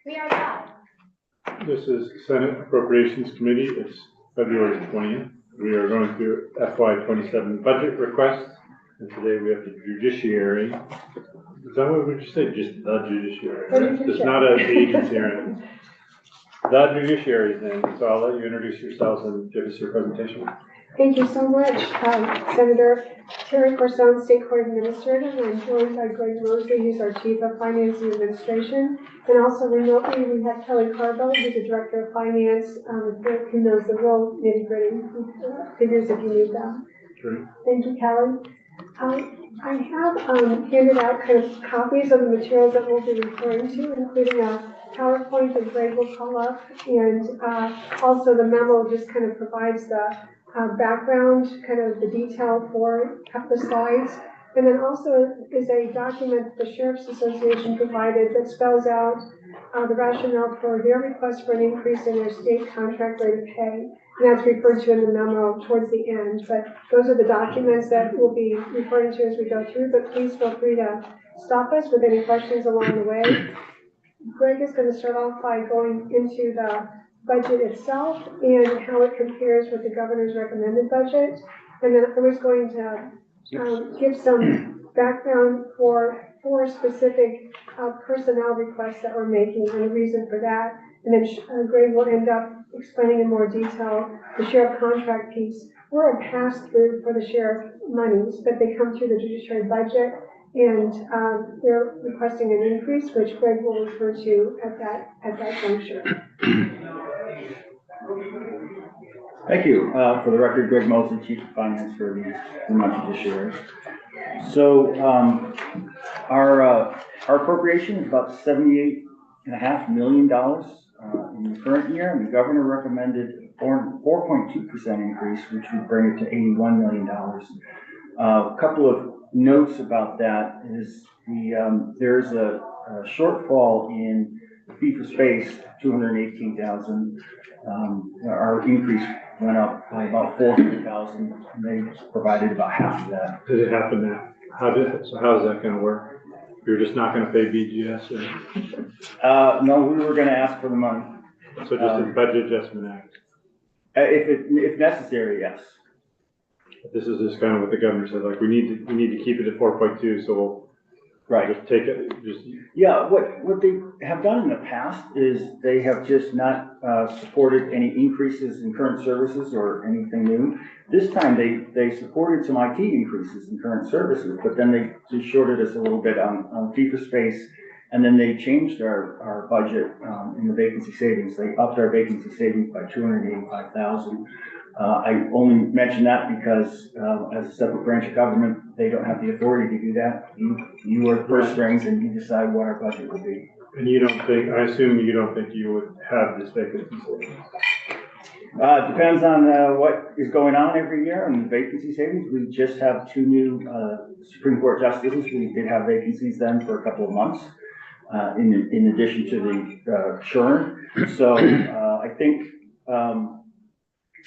We are live. This is Senate Appropriations Committee. It's February 20th. We are going through FY27 budget requests, and today we have the judiciary. Is that what we just said? Just the judiciary. Right? It's not an agency or anything. The judiciary then. So I'll let you introduce yourselves and give us your presentation. Thank you so much, Senator Terry Corson, State Court Administrator, and I'm joined by Greg Mosley, who's our Chief of Finance and Administration, and also remotely we have Kelly Carbo, who's the Director of Finance, who knows the real nitty-gritty figures if you need them. Sure. Thank you, Kelly. I have handed out kind of copies of the materials that we'll be referring to, including a PowerPoint that Greg will call up, and also the memo just kind of provides the background, kind of the detail for the slides. And then also is a document the Sheriff's Association provided that spells out the rationale for their request for an increase in their state contract rate of pay. And that's referred to in the memo towards the end. But those are the documents that we'll be referring to as we go through. But please feel free to stop us with any questions along the way. Greg is going to start off by going into the budget itself and how it compares with the governor's recommended budget. And then I was going to give some background for four specific personnel requests that we're making and the reason for that. And then Greg will end up explaining in more detail the sheriff contract piece. We're a pass-through for the sheriff monies, but they come through the judiciary budget, and they're requesting an increase, which Greg will refer to at that juncture. Thank you. For the record, Greg Mosley, Chief of Finance for the Vermont Judiciary. So our appropriation is about $78.5 million in the current year, and the governor recommended 4.2% increase, which would bring it to $81 million. A couple of notes about that is there's a shortfall in the fee for space, $218,000. Our increase went up by about $400,000, and they provided about half of that. Did it happen now? How is that going to work? You're just not going to pay BGS? Or? No, we were going to ask for the money. So just a budget adjustment act? If necessary, yes. This is just kind of what the governor said, like we need to keep it at 4.2, so we'll just take it. Yeah, what they have done in the past is they have just not supported any increases in current services or anything new. This time they supported some IT increases in current services, but then they just shorted us a little bit on fee for space, and then they changed our budget in the vacancy savings. They upped our vacancy savings by $285,000. I only mention that because as a separate branch of government, they don't have the authority to do that. You are the purse strings and you decide what our budget will be. And I assume you don't think you would have this vacancy savings? Depends on what is going on every year in the vacancy savings. We just have 2 new Supreme Court justices. We did have vacancies then for a couple of months in addition to the churn. So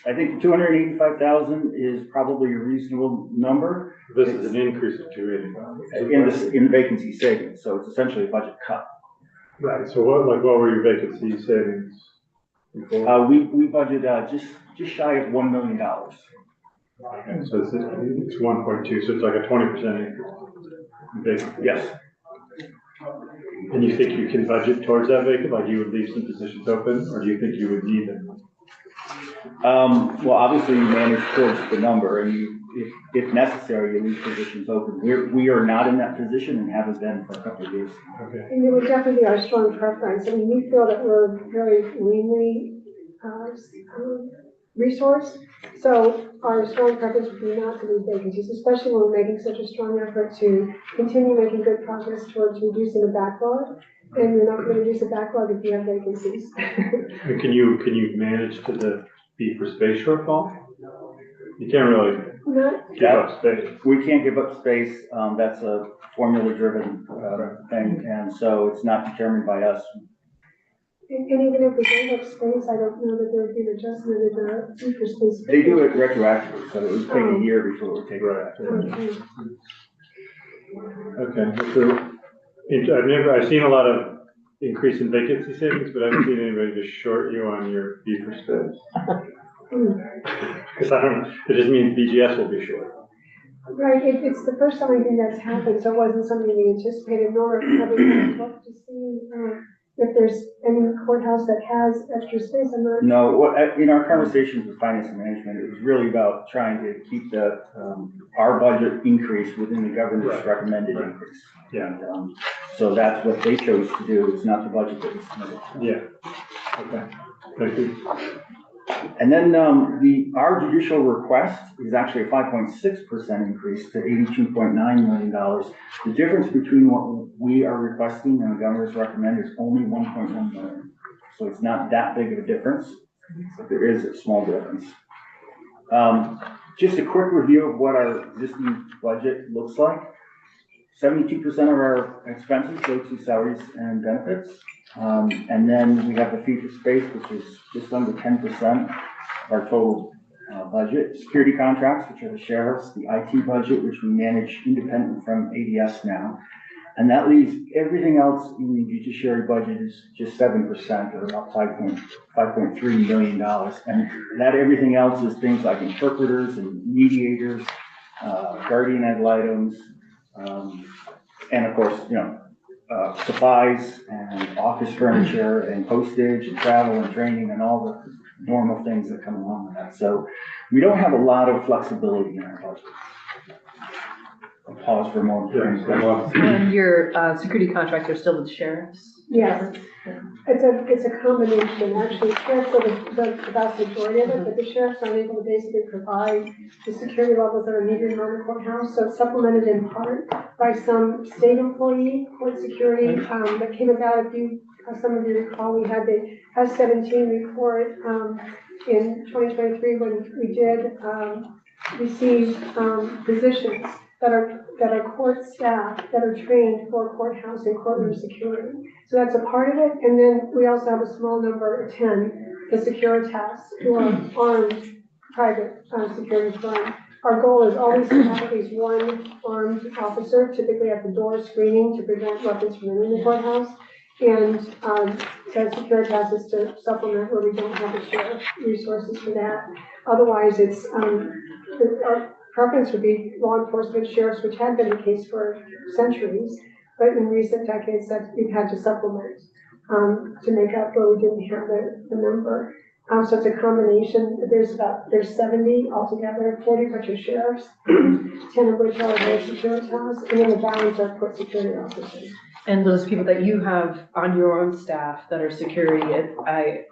I think 285,000 is probably a reasonable number. This is an increase of 285 in the vacancy savings, so it's essentially a budget cut. Right. So what were your vacancy savings before? We budgeted just shy of $1 million. Okay, so it's 1.2, so it's like a 20% increase. Yes. And you think you can budget towards that vacant? Like you would leave some positions open, or do you think you would need them? Well, obviously you manage towards the number, and if necessary, you leave positions open. We are not in that position and haven't been for a couple of years. Okay. And it would definitely be our strong preference. I mean, we feel that we're very leanly resourced, so our strong preference would be not to leave vacancies, especially when we're making such a strong effort to continue making good progress towards reducing the backlog. And you're not going to reduce the backlog if you have vacancies. And can you manage to the fee for space shortfall? You can't really give up space. We can't give up space. That's a formula-driven thing, and so it's not determined by us. And even if we gave up space, I don't know that there would be an adjustment in the fee for space. They do it retroactively, so it would take a year before it would take Okay. Okay. So I've seen a lot of increase in vacancy savings, but I haven't seen anybody just short you on your fee for space. Because I don't know, it just means BGS will be short. Right, it's the first time I think that's happened, so it wasn't something we anticipated, nor have we looked to see if there's any courthouse that has extra space. I'm not. No, in our conversations with finance and management, it was really about trying to keep our budget increase within the governor's recommended increase. Yeah. And, so that's what they chose to do. It's not the budget that was submitted. Yeah. Okay. Thank you. And then our judicial request is actually a 5.6% increase to $82.9 million. The difference between what we are requesting and the governor's recommend is only 1.1 million. So it's not that big of a difference, but there is a small difference. Just a quick review of what our existing budget looks like. 72% of our expenses go to salaries and benefits. And then we have the fee for space, which is just under 10% of our total budget. Security contracts, which are the sheriff's, the IT budget, which we manage independent from ADS now. And that leaves everything else in the judiciary budget is just 7%, or about $5.3 million. And that everything else is things like interpreters and mediators, guardian ad litems, and of course, supplies and office furniture and postage and travel and training and all the normal things that come along with that. So we don't have a lot of flexibility in our budget. I'll pause for a moment. And your security contracts are still with sheriffs? Yes, it's a combination. Actually, sheriffs are the vast majority of it, but the sheriffs are able to basically provide the security levels that are needed in the courthouse. So it's supplemented in part by some state employee court security that came about. Some of you recall, we had the S-17 report in 2023 when we did receive positions that are court staff that are trained for courthouse and courtroom security. So that's a part of it. And then we also have a small number, 10, the Securitas, who are armed private security firm. Our goal is always to have at least one armed officer, typically at the door screening to prevent weapons from entering the courthouse. And so Securitas is to supplement where we don't have the sheriff resources for that. Otherwise, it's our preference would be law enforcement sheriffs, which had been the case for centuries, but in recent decades that we've had to supplement to make up where we didn't have the number. So it's a combination. There's 70 altogether, 40 which are sheriffs, 10 of which are Securitas, and then the balance are court security officers. And those people that you have on your own staff that are security, I'm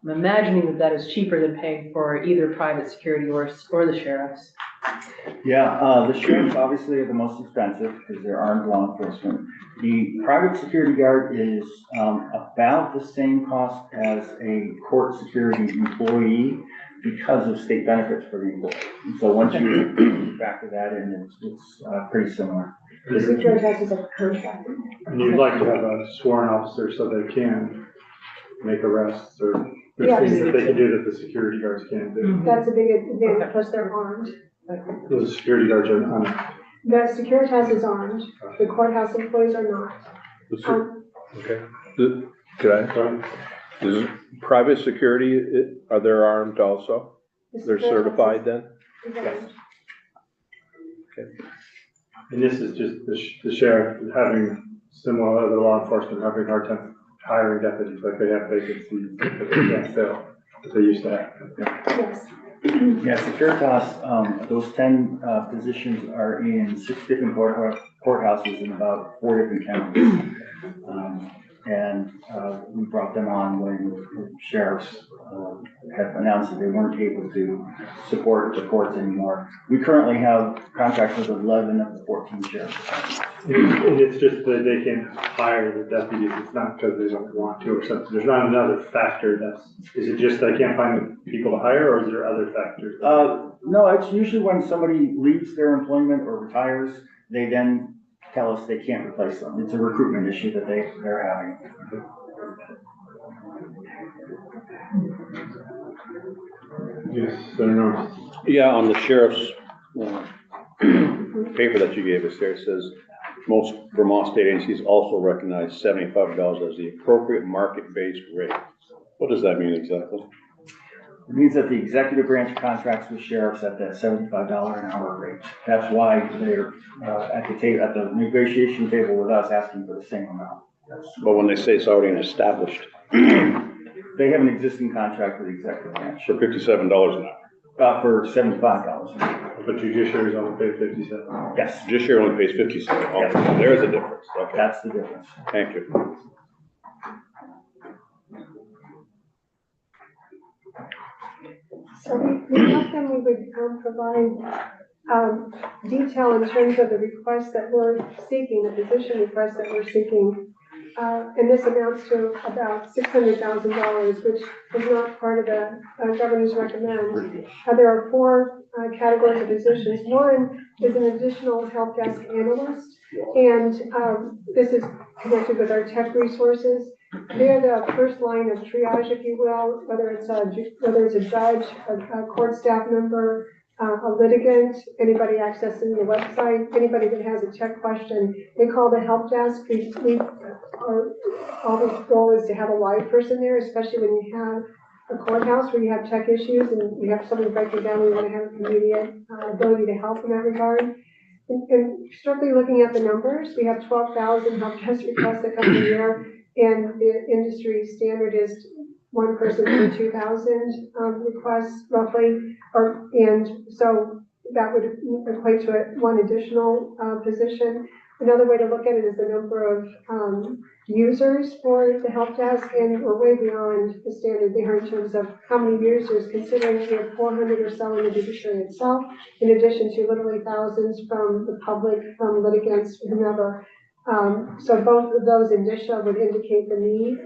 imagining that is cheaper than paying for either private security or the sheriffs. Yeah, the sheriffs obviously are the most expensive because they're armed law enforcement. The private security guard is about the same cost as a court security employee because of state benefits for the employee. And so once you factor that in, it's pretty similar. The Securitas is a contract. And you'd like to have a sworn officer so they can make arrests or there's things that they can do that the security guards can't do. That's a big advantage, plus they're armed. The security guards are on. The Securitas is armed, the courthouse employees are not. Okay. Could I? Is private security, are they armed also? They're certified then? Yes. Okay. And this is just the sheriff having similar other law enforcement having a hard time hiring deputies, like they have vacancies that they can't fill, that they used to have. Yes. Yeah, Securitas, those 10 positions are in 6 different courthouses in about 4 different counties. And we brought them on when the sheriffs had announced that they weren't able to support the courts anymore. We currently have contracts with 11 of the 14 sheriffs. And it's just that they can hire the deputies, it's not because they don't want to or something. There's not another factor is it just they can't find the people to hire, or is there other factors? No, it's usually when somebody leaves their employment or retires, they then tell us they can't replace them. It's a recruitment issue that they're having. Yes, I don't know. Yeah, on the sheriff's paper that you gave us there, it says most Vermont state agencies also recognize $75 as the appropriate market-based rate. What does that mean exactly? It means that the executive branch contracts with sheriffs at that $75 an hour rate. That's why they're at the negotiation table with us asking for the same amount. But when they say it's already established They have an existing contract with the executive branch for $57 an hour, for $75 an hour. But judiciary's only paid 57. Yes, judiciary only pays 57. Okay, there's a difference. Okay, that's the difference. thank you. So we thought then we would provide detail in terms of the requests that we're seeking, the position requests that we're seeking. And this amounts to about $600,000, which is not part of the governor's recommend. There are four categories of positions. One is an additional help desk analyst, and this is connected with our tech resources. They're the first line of triage, if you will, whether it's a judge, a court staff member, a litigant, anybody accessing the website, anybody that has a tech question. They call the help desk. Our always goal is to have a live person there, especially when you have a courthouse where you have tech issues and you have somebody breaking down. We want to have immediate ability to help in that regard. And strictly looking at the numbers, we have 12,000 help desk requests that come a year, and the industry standard is one person per 2,000 requests roughly, and so that would equate to one additional position. Another way to look at it is the number of users for the help desk, and we're way beyond the standard there in terms of how many users, considering we have 400 or so in the judiciary itself, in addition to literally thousands from the public, from litigants, whomever. So both of those indicia would indicate the need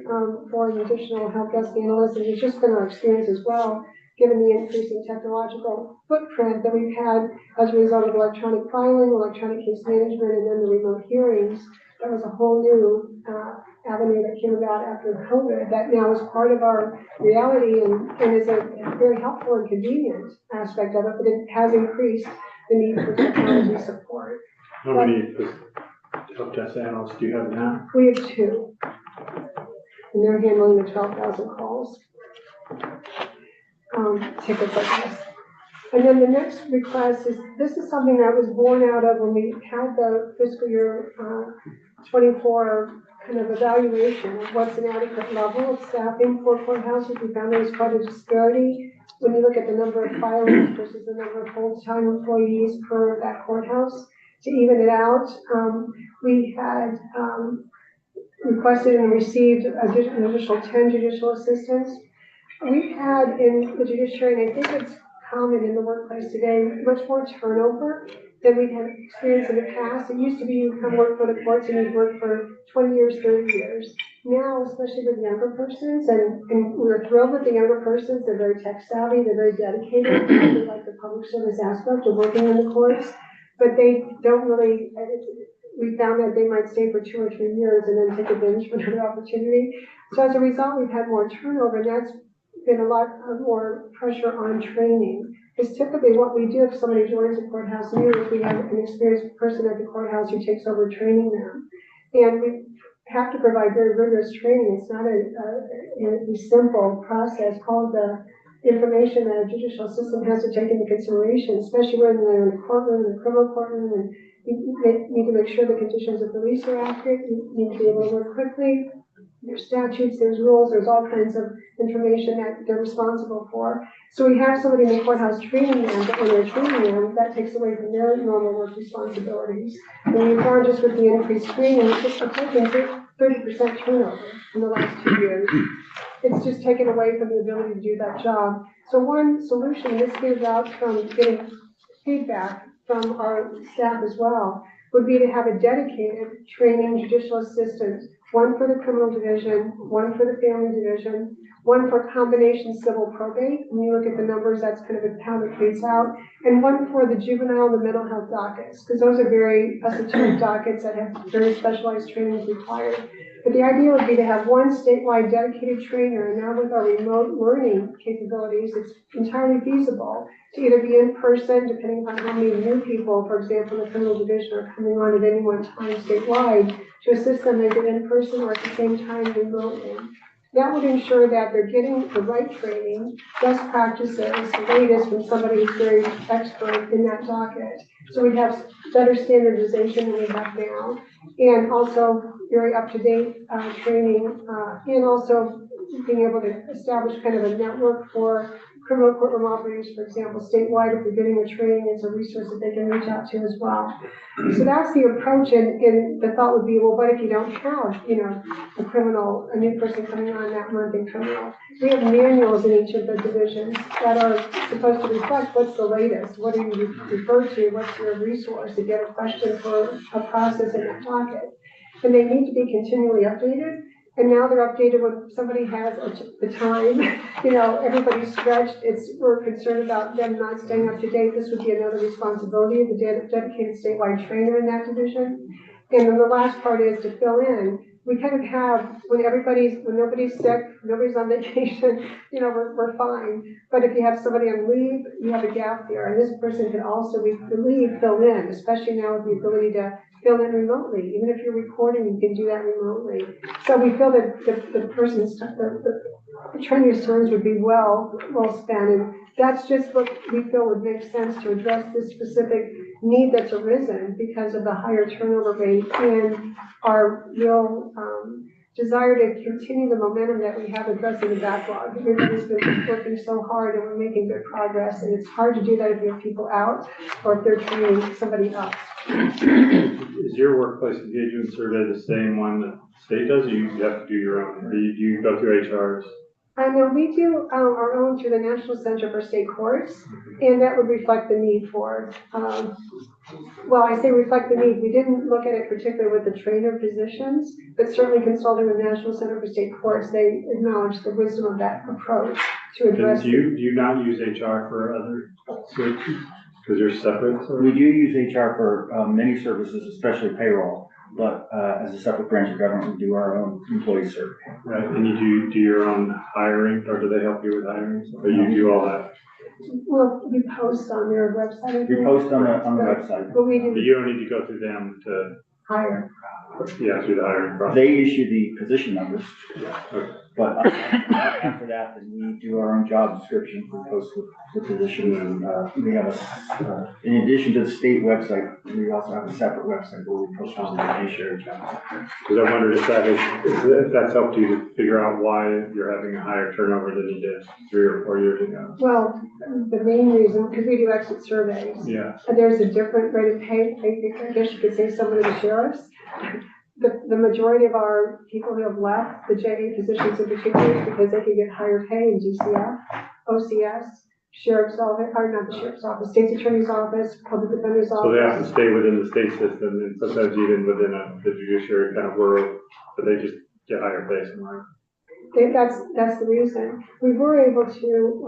for an additional help desk analyst, and it's just been our experience as well, given the increasing technological footprint that we've had as a result of electronic filing, electronic case management, and then the remote hearings. That was a whole new avenue that came about after COVID that now is part of our reality and is a very helpful and convenient aspect of it, but it has increased the need for technology support. How many help desk analysts do you have now? We have two, and they're handling the 12,000 calls, tickets like this. And then the next request is, this is something that was born out of when we had the fiscal year 24 kind of evaluation of what's an adequate level of staffing for courthouses. We found there was quite a disparity when you look at the number of filings versus the number of full-time employees per that courthouse. To even it out, we had requested and received an additional 10 judicial assistants. We've had in the judiciary, and I think it's common in the workplace today, much more turnover than we had experienced in the past. It used to be you come work for the courts and you'd work for 20 years, 30 years. Now, especially with younger persons, and we're thrilled with the younger persons, they're very tech savvy, they're very dedicated, they like the public service aspect of working in the courts, but they don't really, we found that they might stay for 2 or 3 years and then take advantage of another opportunity. So as a result, we've had more turnover, and that's been a lot more pressure on training. Because typically what we do if somebody joins a courthouse new is we have an experienced person at the courthouse who takes over training them. And we have to provide very rigorous training. It's not a simple process called the information that a judicial assistant has to take into consideration, especially when they're in a courtroom, in a criminal courtroom, and you need to make sure the conditions of release are accurate. You need to be able to work quickly. There's statutes, there's rules, there's all kinds of information that they're responsible for. So we have somebody in the courthouse training them, but when they're training them, that takes away from their normal work responsibilities. And we found just with the increased training, it's approaching 30% turnover in the last 2 years. It's just taken away from the ability to do that job. So one solution, this gives out from getting feedback from our staff as well, would be to have a dedicated training judicial assistant, one for the criminal division, one for the family division, one for combination civil probate. When you look at the numbers, that's kind of how it plays out, and one for the juvenile and the mental health dockets, because those are very esoteric dockets that have very specialized trainings required. But the idea would be to have one statewide dedicated trainer, and now with our remote learning capabilities, it's entirely feasible to either be in person, depending on how many new people, for example, the criminal division are coming on at any one time statewide, to assist them either in person or at the same time remotely. That would ensure that they're getting the right training, best practices, the latest from somebody who's very expert in that docket. So we'd have better standardization than we have now, and also very up-to-date training, and also being able to establish kind of a network for criminal courtroom operators, for example, statewide, if they're getting a training, it's a resource that they can reach out to as well. So that's the approach, and the thought would be, well, what if you don't have, a new person coming on that month in criminal? We have manuals in each of the divisions that are supposed to reflect what's the latest, what do you refer to, what's your resource, if you have a question for a process in that docket. And they need to be continually updated. And now they're updated when somebody has the time, everybody's stretched, we're concerned about them not staying up to date. This would be another responsibility of the dedicated statewide trainer in that division. And then the last part is to fill in. We kind of have, when nobody's sick, nobody's on vacation, we're fine. But if you have somebody on leave, you have a gap there. And this person can also, we believe, fill in, especially now with the ability to fill in remotely. Even if you're recording, you can do that remotely. So we feel that the person's, the trainer's terms would be well spent. And that's just what we feel would make sense to address this specific need that's arisen because of the higher turnover rate and our real desire to continue the momentum that we have addressing the backlog. Everybody's been working so hard and we're making good progress, and it's hard to do that if you have people out or if they're training somebody else. Is your workplace engagement survey the same one that the state does, or you have to do your own? Or do you go through HRs? No, we do our own through the National Center for State Courts, and that would reflect the need for, I say reflect the need. We didn't look at it particularly with the trainer positions, but certainly consulting with the National Center for State Courts, they acknowledge the wisdom of that approach to address. Do you not use HR for other services? Because you're separate? We do use HR for many services, especially payroll, but as a separate branch of government, we do our own employee survey. Right, and you do your own hiring, or do they help you with hiring? Or you do all that? Well, we post on their website. We post on the website. But we But do you don't need to go through them to, hire. through the hiring process? They issue the position numbers, Okay. but after that, then we do our own job description, we post the positions, and we have in addition to the state website, we also have a separate website where we post all the judiciary jobs. Because I wondered if that's helped you to figure out why you're having a higher turnover than you did 3 or 4 years ago. Well, the main reason, because we do exit surveys. Yeah. And there's a different rate of pay, I guess you could say some of the sheriffs. The majority of our people who have left the JA positions in particular is because they can get higher pay in DCF, OCS, sheriff's office, or not the sheriff's office, state's attorney's office, public defender's office. So they have to stay within the state system, and sometimes even within the judiciary kind of world, but they just get higher pay somewhere. That's the reason. We were able to,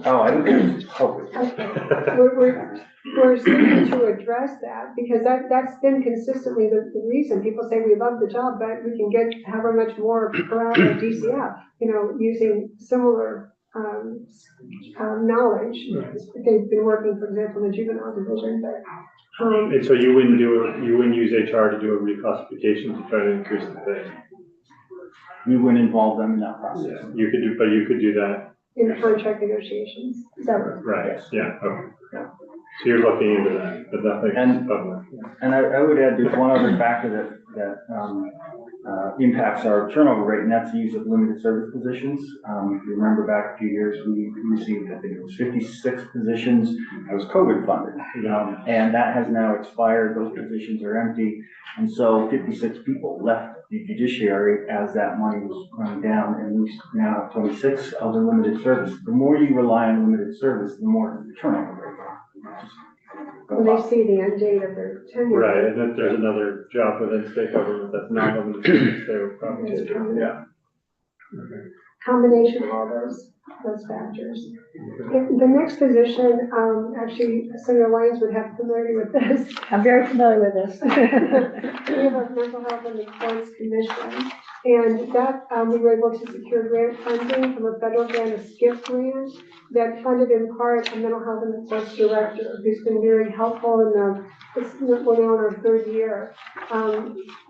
Oh, I didn't. We're seeking to address that because that's been consistently the reason. People say we love the job, but we can get however much more per hour at DCF, using similar knowledge. They've been working, for example, in the juvenile division, but. And so you wouldn't use HR to do a reclassification to try to increase the pay? We wouldn't involve them in that process. You could do that. In contract negotiations, is that right? Right, Yes. yeah, okay. So you're looking into that, but nothing public. And I would add, there's one other factor that impacts our turnover rate, and that's the use of limited service positions. If you remember back a few years, we received, I think it was 56 positions that was COVID funded. And that has now expired, those positions are empty. And so 56 people left the judiciary as that money was running down, and we now have 26 other limited service. The more you rely on limited service, the more the turnover rate. When they see the end date of their tenure. Right, and then there's another job within state government that's not limited to the state, would probably take it. Yeah. Okay. combination of all those factors. And the next position, actually, Senator Lyons would have familiarity with this. I'm very familiar with this. We have a mental health and the courts commission, and that, we were able to secure grant funding from a federal grant, a SKIP grant, that funded in part a mental health and the courts director, who's been very helpful in we're now in our third year.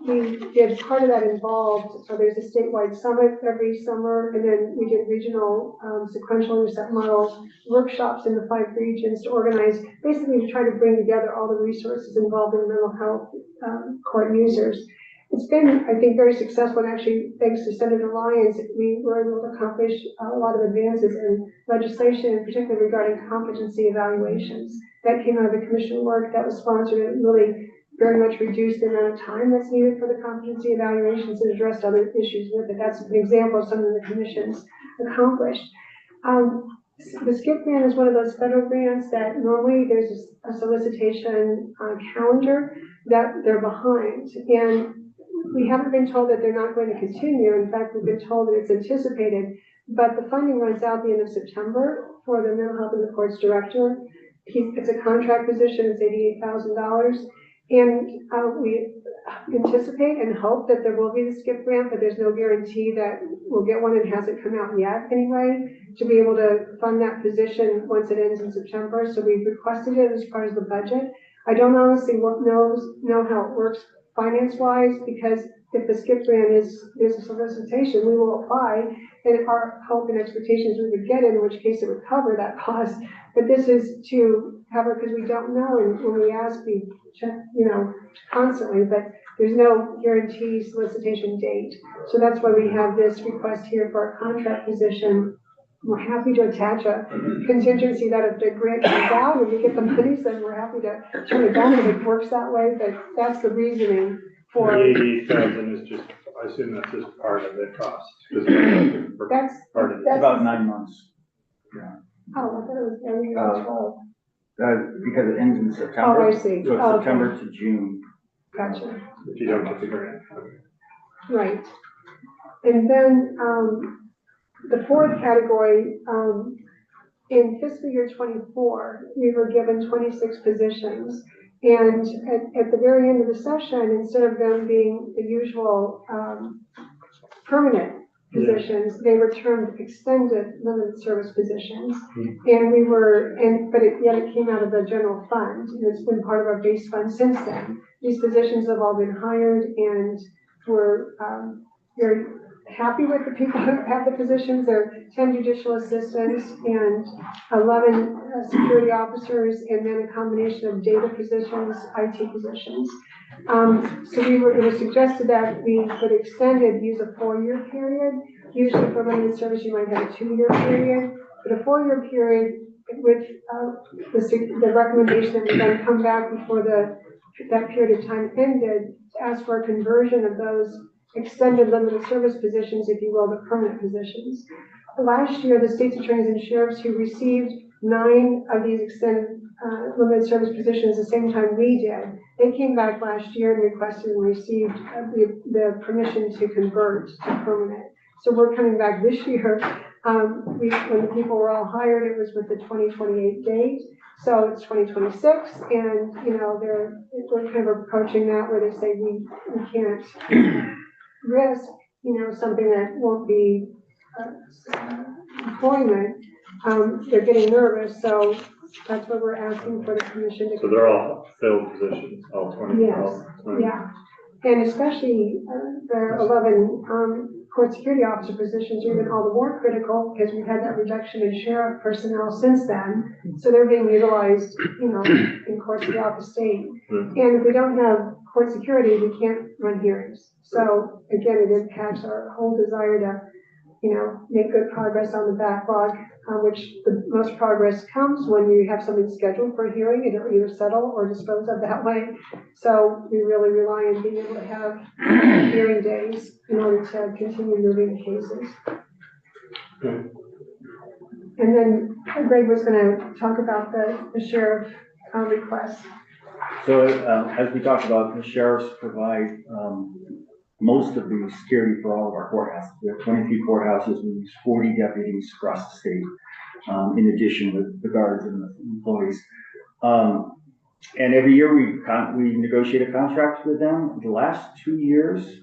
We did part of that involved, so there's a statewide summit every summer, and then we did regional sequential intercept model workshops in the 5 regions to organize, basically to try to bring together all the resources involved in mental health court users. It's been, I think, very successful, and actually, thanks to Senator Lyons, we were able to accomplish a lot of advances in legislation, in particular regarding competency evaluations. That came out of the commission work that was sponsored, and really very much reduced the amount of time that's needed for the competency evaluations and addressed other issues with it. That's an example of something the commission's accomplished. The SKIP grant is one of those federal grants that normally there's a solicitation calendar that they're behind, and we haven't been told that they're not going to continue. In fact, we've been told that it's anticipated, but the funding runs out the end of September for the mental health and the courts director. It's a contract position, it's $88,000. And we anticipate and hope that there will be the SKIP grant, but there's no guarantee that we'll get one. It hasn't come out yet anyway, to be able to fund that position once it ends in September. So we've requested it as part of the budget. I don't honestly know how it works finance-wise, because if the SKIP grant is a solicitation, we will apply, and our hope and expectations we would get it, in which case it would cover that cost. But this is to cover, because we don't know, and when we ask, we check, constantly, but there's no guarantee solicitation date. So that's why we have this request here for a contract position. We're happy to attach a contingency that if the grant comes out and we get the monies, then we're happy to turn it down if it works that way, but that's the reasoning for. The 88,000 is just, I assume that's just part of the cost. That's part of it. It's about 9 months. Yeah. Oh, I thought it was every year 12. Because it ends in September. Oh, I see. So it's Oh, September okay. to June. Gotcha. If you don't get the grant. Right. And then, the fourth category, in fiscal year 24, we were given 26 positions. And at the very end of the session, instead of them being the usual permanent positions, they were termed extended limited service positions. And we were, but yet it came out of the general fund, and it's been part of our base fund since then. These positions have all been hired, and we're very happy with the people who have the positions. There are 10 judicial assistants and 11 security officers, and then a combination of data positions, IT positions. So it was suggested that we could extend it, use a 4-year period. Usually for limited service, you might have a 2-year period, but a 4-year period with the recommendation that we then come back before that period of time ended to ask for a conversion of those extended limited service positions, if you will, the permanent positions. Last year, the state's attorneys and sheriffs who received 9 of these extended limited service positions the same time we did, they came back last year and requested and received the permission to convert to permanent. So we're coming back this year. When the people were all hired, it was with the 2028 date. So it's 2026, and we're kind of approaching that where they say we can't risk, something that won't be employment. They're getting nervous, so that's what we're asking for the commission to. So they're all filled positions, all 20. Yes, all 20. yeah, and especially the 11 court security officer positions are even all the more critical because we've had that reduction in sheriff personnel since then. So they're being utilized, in courts throughout the state. And if we don't have court security, we can't run hearings. So again, it impacts our whole desire to, make good progress on the backlog, which the most progress comes when you have something scheduled for a hearing and it'll either settle or dispose of that way. So we really rely on being able to have hearing days in order to continue moving the cases. Okay. And then Greg was going to talk about the sheriff request. So as we talked about, the sheriffs provide most of the security for all of our courthouses. We have 23 courthouses, we use 40 deputies across the state, in addition to the guards and the employees. And every year we negotiate a contract with them. The last 2 years,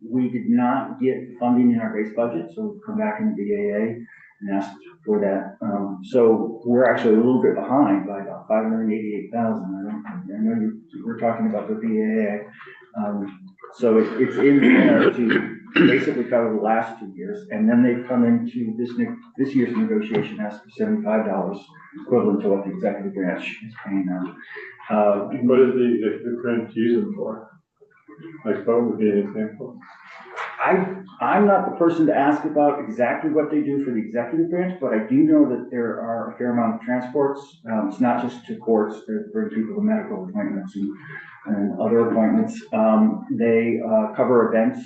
we did not get funding in our base budget, so we've come back into the AA and asked for that. So we're actually a little bit behind by about $588,000. I know we're talking about the BAA. So it's in there to basically cover the last 2 years, and then they've come into this year's negotiation asking for $75, equivalent to what the executive branch is paying them. What is the executive branch using for? Like, what would be an example? I'm not the person to ask about exactly what they do for the executive branch, but I do know that there are a fair amount of transports. It's not just to courts, they bring people to medical appointments and other appointments. They cover events.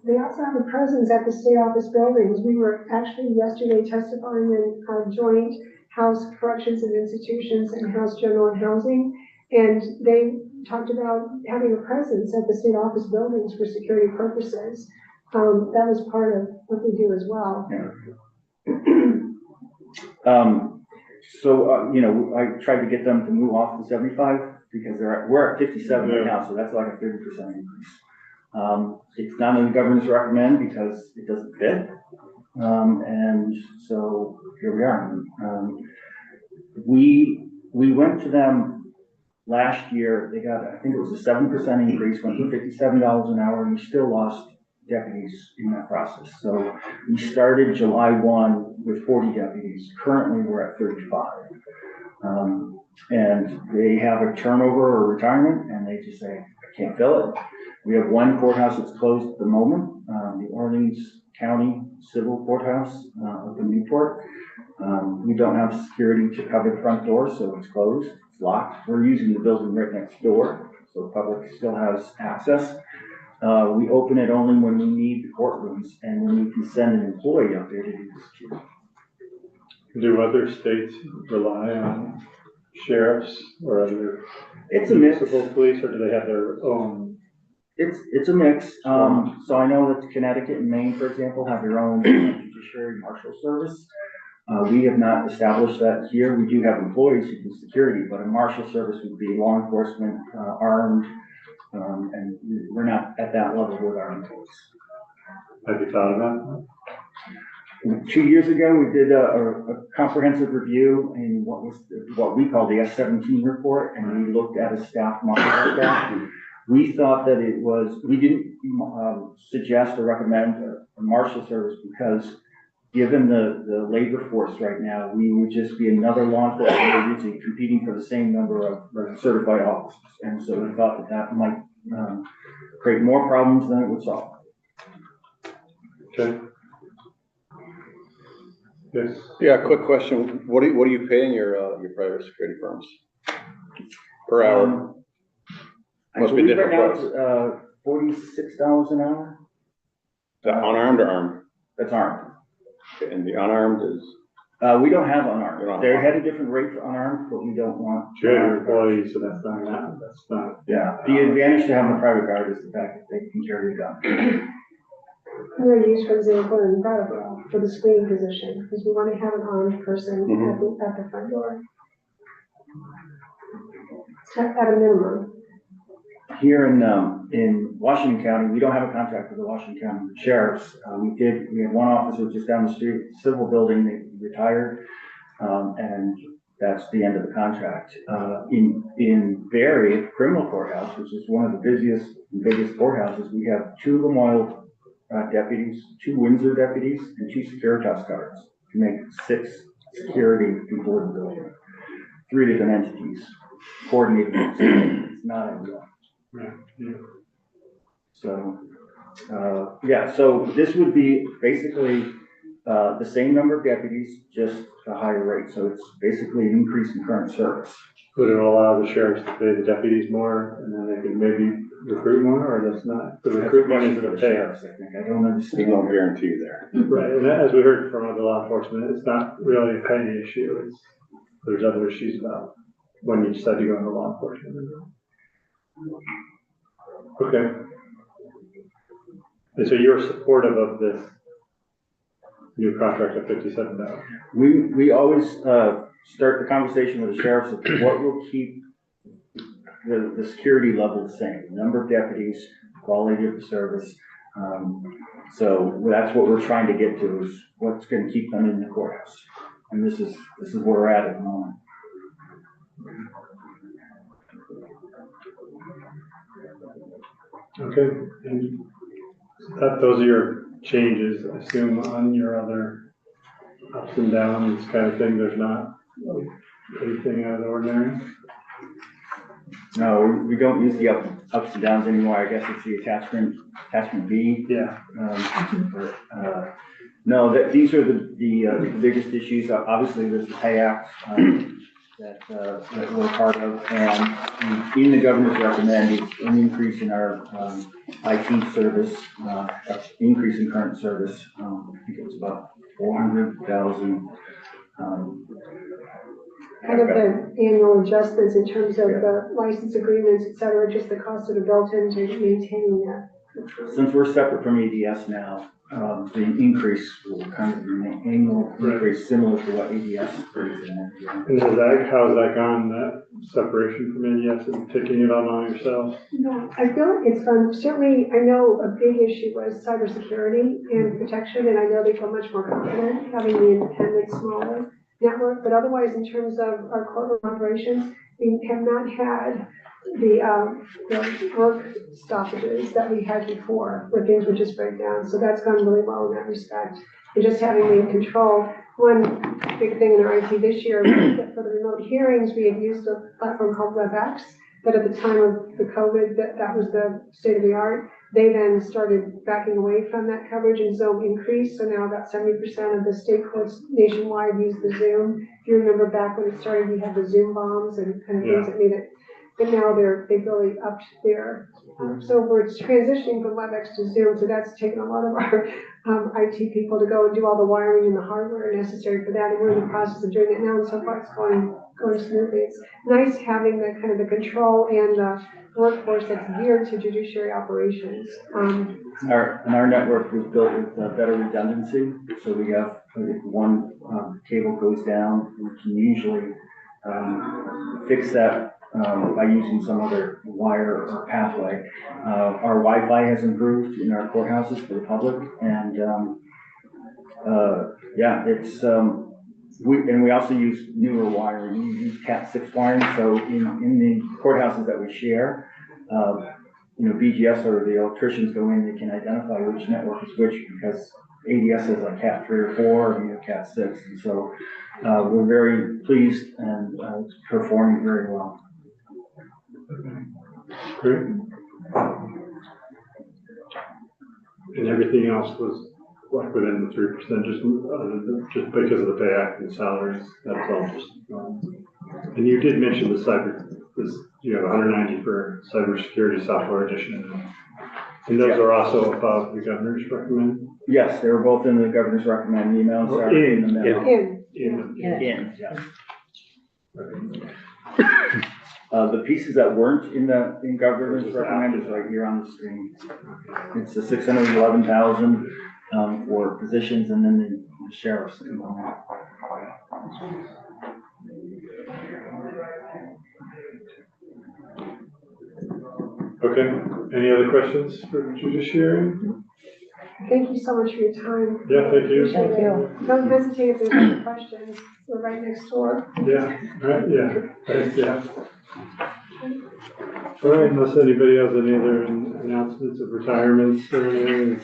They also have a presence at the state office buildings. We were actually yesterday testifying in joint House Corrections and Institutions and House General and Housing, and they talked about having a presence at the state office buildings for security purposes. That was part of what they do as well. So, you know, I tried to get them to move off the 75 because we're at 57 right now, so that's like a 30% increase. It's not in the governor's recommend because it doesn't fit. And so here we are. We went to them last year. They got, I think it was a 7% increase, went to $57 an hour, and we still lost deputies in that process. So we started July 1 with 40 deputies. Currently, we're at 35. And they have a turnover or retirement, and they just say, I can't fill it. We have one courthouse that's closed at the moment, the Orleans County Civil Courthouse up in Newport. We don't have security to cover the front door, so it's closed, it's locked. We're using the building right next door, so the public still has access. We open it only when we need the courtrooms and when we can send an employee up there to do the security. Do other states rely on sheriffs or other municipal police, or do they have their own? It's a mix. So I know that Connecticut and Maine, for example, have their own judiciary marshal service. We have not established that here. We do have employees who do security, but a marshal service would be law enforcement, armed, and we're not at that level with our employees. Have you thought about 2 years ago, we did a comprehensive review in what we call the S-17 report, and we looked at a staff model like that. We thought that we didn't suggest or recommend a marshal service because given the labor force right now, we would just be another law enforcement agency competing for the same number of certified officers. And so we thought that might create more problems than it would solve. Okay. Yes. Yeah, quick question. What are you paying your private security firms per hour? Must be different price. Right now it's $46 an hour. Is that unarmed or armed? That's armed. Okay, and the unarmed is? We don't have unarmed. Don't They have had a different rate for unarmed, but we don't want. Your employees, so that's not. Yeah, the advantage to having a private guard is the fact that they can carry a gun. We're used, for example, in Brattleboro for the screening position, because we want to have an armed person at the front door. At a minimum. Here in Washington County, we don't have a contract with the Washington County Sheriffs. We had one officer just down the street, civil building, they retired, and that's the end of the contract. In Barry, criminal courthouse, which is one of the biggest courthouses, we have 2 Lamoille deputies, 2 Windsor deputies, and 2 Securitas guards to make 6 security people in the building. 3 different entities coordinating. It's not ideal. Right. Yeah. So, so this would be basically the same number of deputies, just a higher rate. So it's basically an increase in current service. Would it allow the sheriffs to pay the deputies more and then they could maybe recruit more, or that's not? The recruitment isn't a pay. I think. I don't understand. There's no guarantee there. Right, and as we heard from other law enforcement, it's not really a pay issue. There's other issues about when you decide to go into law enforcement. Okay. And so you're supportive of this new contract of $57,000? We always, start the conversation with the sheriffs of what will keep the security level the same, number of deputies, quality of the service. So that's what we're trying to get to, is what's gonna keep them in the courthouse. And this is where we're at the moment. Okay, and those are your changes, I assume, on your other ups and downs kind of thing, there's not anything out of the ordinary? No, we don't use the ups and downs anymore. I guess it's the attachment B. Yeah. No, these are the biggest issues. Obviously, there's the Pay Act that we're part of, and in the governor's recommend it's an increase in our IT service, increase in current service. I think it was about 400,000. Kind of the annual adjustments in terms of the license agreements, et cetera, just the cost that are built into maintaining that. Since we're separate from ADS now, the increase will kind of be an annual increase similar to what ADS is brings in. And how's that gone, that separation from ADS and taking it on yourself? No, I feel it's certainly, I know a big issue was cybersecurity and protection, and I know they feel much more confident having the independent, smaller network, but otherwise, in terms of our courtroom operations, we have not had the work stoppages that we had before, where things would just break down. So that's gone really well in that respect. And just having the control. One big thing in our IT this year was that for the remote hearings, we had used a platform called WebEx, that at the time of the COVID, that was the state of the art. They then started backing away from that coverage, and Zoom increased. So now about 70% of the state courts nationwide use the Zoom. If you remember back when it started, we had the Zoom bombs and things that made it. But now they've really upped their. So we're transitioning from WebEx to Zoom. So that's taken a lot of our IT people to go and do all the wiring and the hardware necessary for that. And we're in the process of doing it now. And so far it's going smoothly. It's nice having the kind of the control and the workforce that's geared to judiciary operations. Our network was built with better redundancy, so we have, if one cable goes down, we can usually fix that by using some other wire or pathway. Our Wi-Fi has improved in our courthouses for the public, and yeah, it's we also use newer wiring. We use Cat6 wiring, so in the courthouses that we share, BGS or the electricians go in, they can identify which network is which, because ADS is like Cat 3 or 4, and we have Cat 6, and so we're very pleased, and it's performing very well. Great. And everything else was like within the 3%, just because of the Pay Act and salaries. That's all just. And you did mention you have 190 for cybersecurity software edition, and those are also above the governor's recommend. Yes, they were both in the governor's recommend emails. Yeah. The pieces that weren't in governor's recommend is right here on the screen. It's the 611,000 for positions, and then the sheriff's component. Okay. Any other questions for judiciary? Thank you so much for your time. Yeah, thank you. Thank you. Don't hesitate if there's any questions. We're right next door. Yeah, right, yeah. Yeah. All right, unless anybody has any other announcements of retirements or anything.